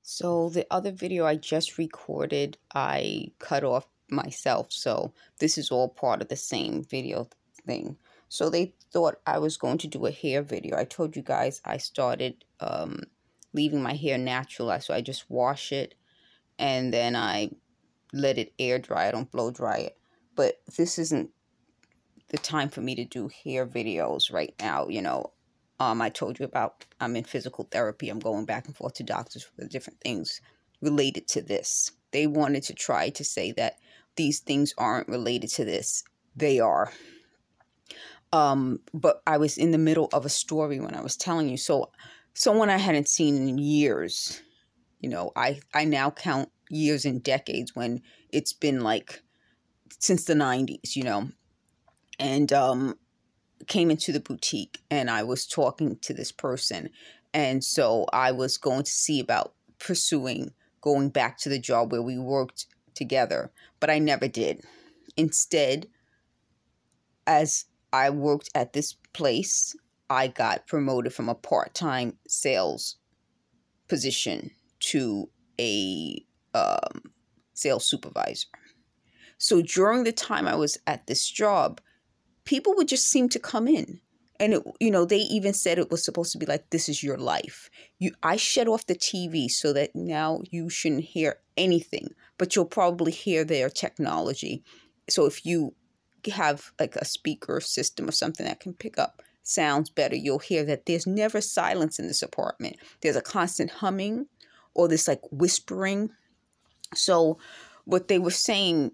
So the other video I just recorded, I cut off myself. So this is all part of the same video thing. So they thought I was going to do a hair video. I told you guys I started leaving my hair natural. So I just wash it and then I let it air dry. I don't blow dry it. But this isn't the time for me to do hair videos right now, I told you about I'm in physical therapy. I'm going back and forth to doctors for the different things related to this. They wanted to try to say that these things aren't related to this. They are. But I was in the middle of a story when I was telling you. So someone I hadn't seen in years, I now count years and decades when it's been like since the 90s, and came into the boutique and I was talking to this person. And so I was going to see about pursuing going back to the job where we worked together, but I never did. Instead, as I worked at this place, I got promoted from a part-time sales position to a sales supervisor. So during the time I was at this job, people would just seem to come in. And, they even said it was supposed to be like, this is your life. I shut off the TV so that now you shouldn't hear anything, but you'll probably hear their technology. So if you have like a speaker system or something that can pick up sounds better, you'll hear that there's never silence in this apartment. There's a constant humming or this like whispering. So what they were saying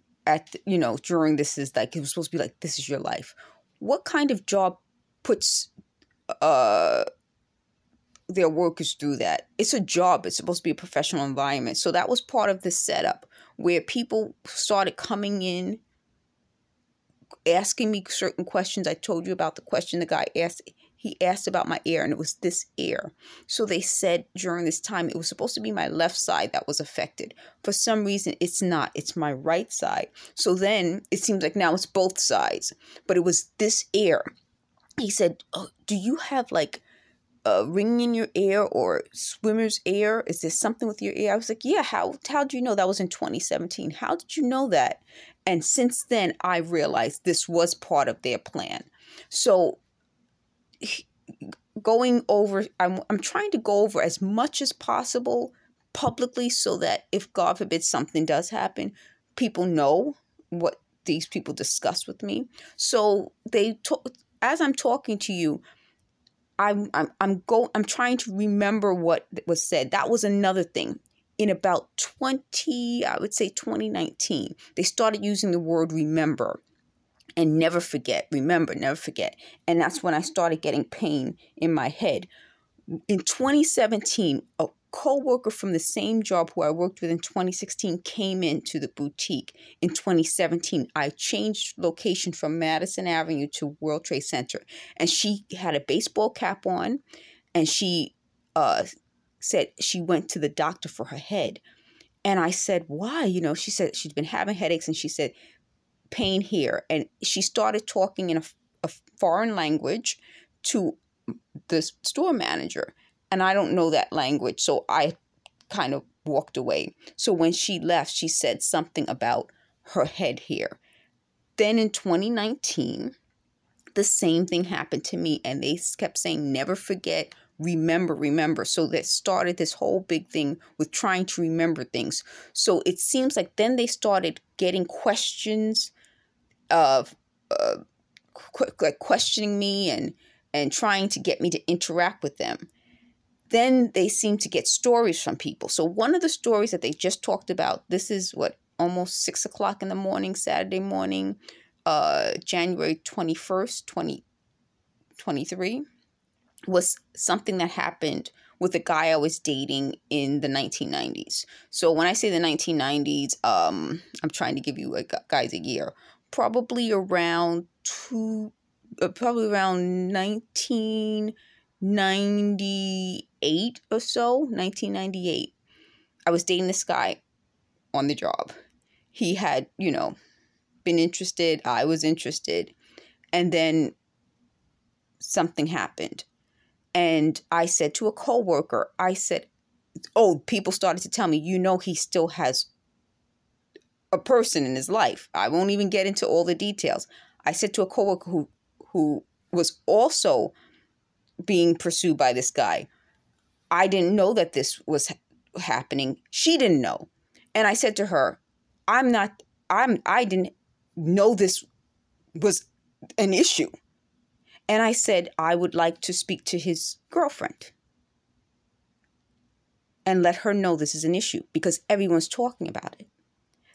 during this is like, it was supposed to be like, this is your life. What kind of job puts their workers through that? It's a job. It's supposed to be a professional environment. So that was part of the setup where people started coming in, asking me certain questions. I told you about the question the guy asked. He asked about my ear, and it was this ear. So they said during this time, it was supposed to be my left side that was affected. For some reason, it's not. It's my right side. So then it seems like now it's both sides. But it was this ear. He said, oh, do you have like a ring in your ear or swimmer's ear? Is there something with your ear? I was like, yeah, how did you know? That was in 2017. How did you know that? And since then, I realized this was part of their plan. So going over, I'm trying to go over as much as possible publicly so that if God forbid something does happen, people know what these people discuss with me. So as I'm talking to you, I'm trying to remember what was said. That was another thing. In about 2019, they started using the word remember. And never forget, remember, never forget. And that's when I started getting pain in my head. In 2017, a co-worker from the same job who I worked with in 2016 came into the boutique. In 2017, I changed location from Madison Avenue to World Trade Center. And she had a baseball cap on. And she said she went to the doctor for her head. And I said, why? She said she'd been having headaches. And she said, pain here. And she started talking in a foreign language to the store manager. And I don't know that language. So I kind of walked away. So when she left, she said something about her head here. Then in 2019, the same thing happened to me. And they kept saying, never forget, remember, remember. So that started this whole big thing with trying to remember things. So it seems like then they started getting questions of like questioning me and trying to get me to interact with them. Then they seem to get stories from people. So one of the stories that they just talked about, this is almost 6 o'clock in the morning, Saturday morning, January 21st, 2023, was something that happened with a guy I was dating in the 1990s. So when I say the 1990s, I'm trying to give you guys a year. Probably around 1998 or so, 1998. I was dating this guy on the job. He had, been interested. I was interested. And then something happened. And I said to a coworker, I said, people started to tell me, he still has a person in his life. I won't even get into all the details. I said to a coworker who was also being pursued by this guy, I didn't know that this was happening. She didn't know. And I said to her, I didn't know this was an issue. And I said, I would like to speak to his girlfriend and let her know this is an issue, because everyone's talking about it.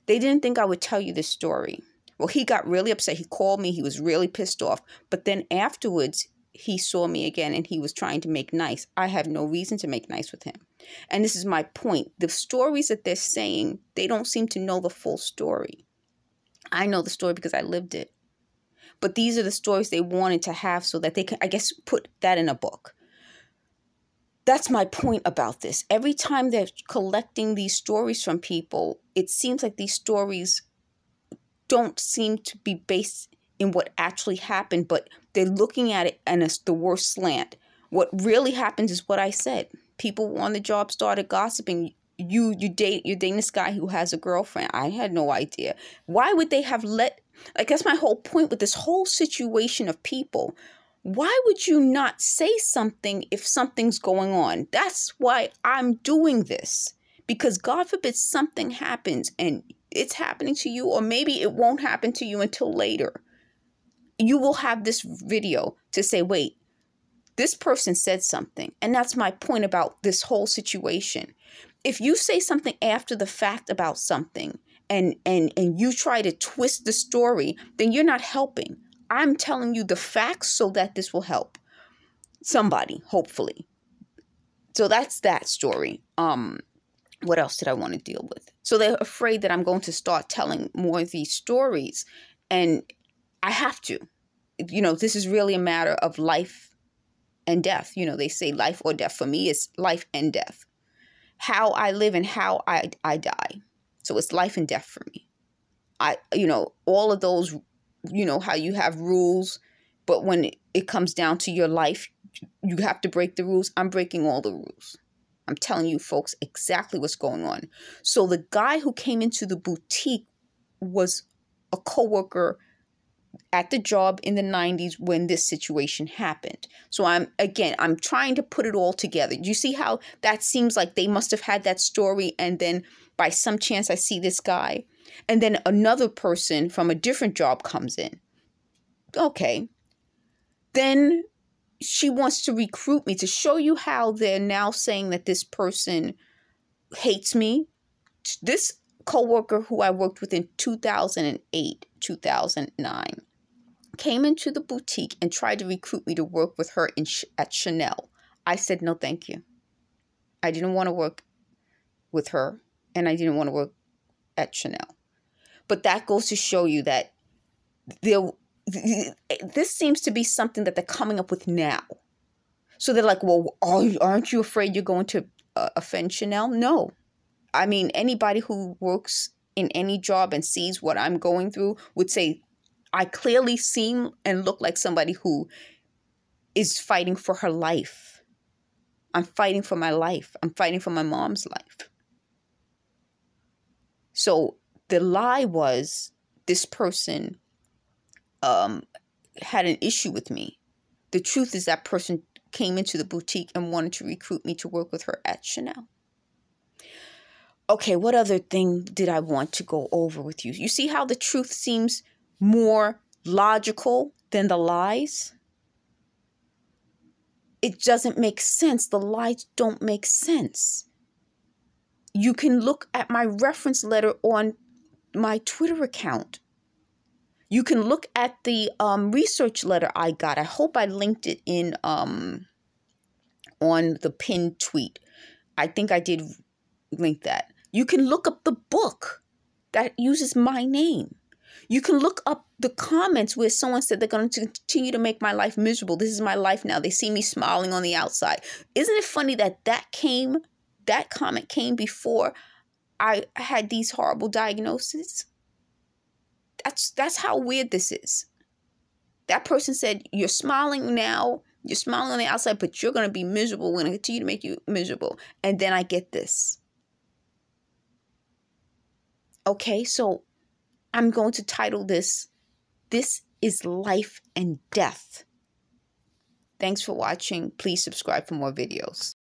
They didn't think I would tell you this story. Well, he got really upset. He called me. He was really pissed off. But then afterwards, he saw me again and he was trying to make nice. I have no reason to make nice with him. And this is my point. The stories that they're saying, they don't seem to know the full story. I know the story because I lived it. But these are the stories they wanted to have so that they can, I guess, put that in a book. That's my point about this. Every time they're collecting these stories from people, it seems like these stories don't seem to be based in what actually happened, but they're looking at it and it's the worst slant. What really happens is what I said. People on the job started gossiping. You're dating this guy who has a girlfriend. I had no idea. Why would they have that's my whole point with this whole situation of people. Why would you not say something if something's going on? That's why I'm doing this. Because God forbid something happens and it's happening to you, or maybe it won't happen to you until later. You will have this video to say, wait, this person said something. And that's my point about this whole situation. If you say something after the fact about something and you try to twist the story, then you're not helping. I'm telling you the facts so that this will help somebody, hopefully. So that's that story. What else did I want to deal with? So they're afraid that I'm going to start telling more of these stories. And I have to. This is really a matter of life and death. They say life or death. For me, it's life and death. How I live and how I die. So it's life and death for me. All of those, how you have rules, but when it comes down to your life, you have to break the rules. I'm breaking all the rules. I'm telling you folks exactly what's going on. So the guy who came into the boutique was a coworker at the job in the 90s when this situation happened. So I'm trying to put it all together. You see how that seems like they must have had that story, and then by some chance I see this guy, and then another person from a different job comes in. Okay. Then she wants to recruit me to show you how they're now saying that this person hates me. This coworker who I worked with in 2008, 2009, came into the boutique and tried to recruit me to work with her at Chanel. I said, no, thank you. I didn't want to work with her, and I didn't want to work at Chanel. But that goes to show you that this seems to be something that they're coming up with now. So they're like, well, aren't you afraid you're going to offend Chanel? No. I mean, anybody who works in any job and sees what I'm going through would say, I clearly seem and look like somebody who is fighting for her life. I'm fighting for my life. I'm fighting for my mom's life. So the lie was this person had an issue with me. The truth is that person came into the boutique and wanted to recruit me to work with her at Chanel. Okay, what other thing did I want to go over with you? You see how the truth seems more logical than the lies? It doesn't make sense. The lies don't make sense. You can look at my reference letter on my Twitter account. You can look at the research letter I got. I hope I linked it in on the pinned tweet. I think I did link that. You can look up the book that uses my name. You can look up the comments where someone said they're going to continue to make my life miserable. This is my life now. They see me smiling on the outside. Isn't it funny that that comment came before I had these horrible diagnoses? That's how weird this is. That person said, you're smiling now. You're smiling on the outside, but you're going to be miserable. We're going to continue to make you miserable. And then I get this. Okay, so I'm going to title this, This is Life and Death. Thanks for watching. Please subscribe for more videos.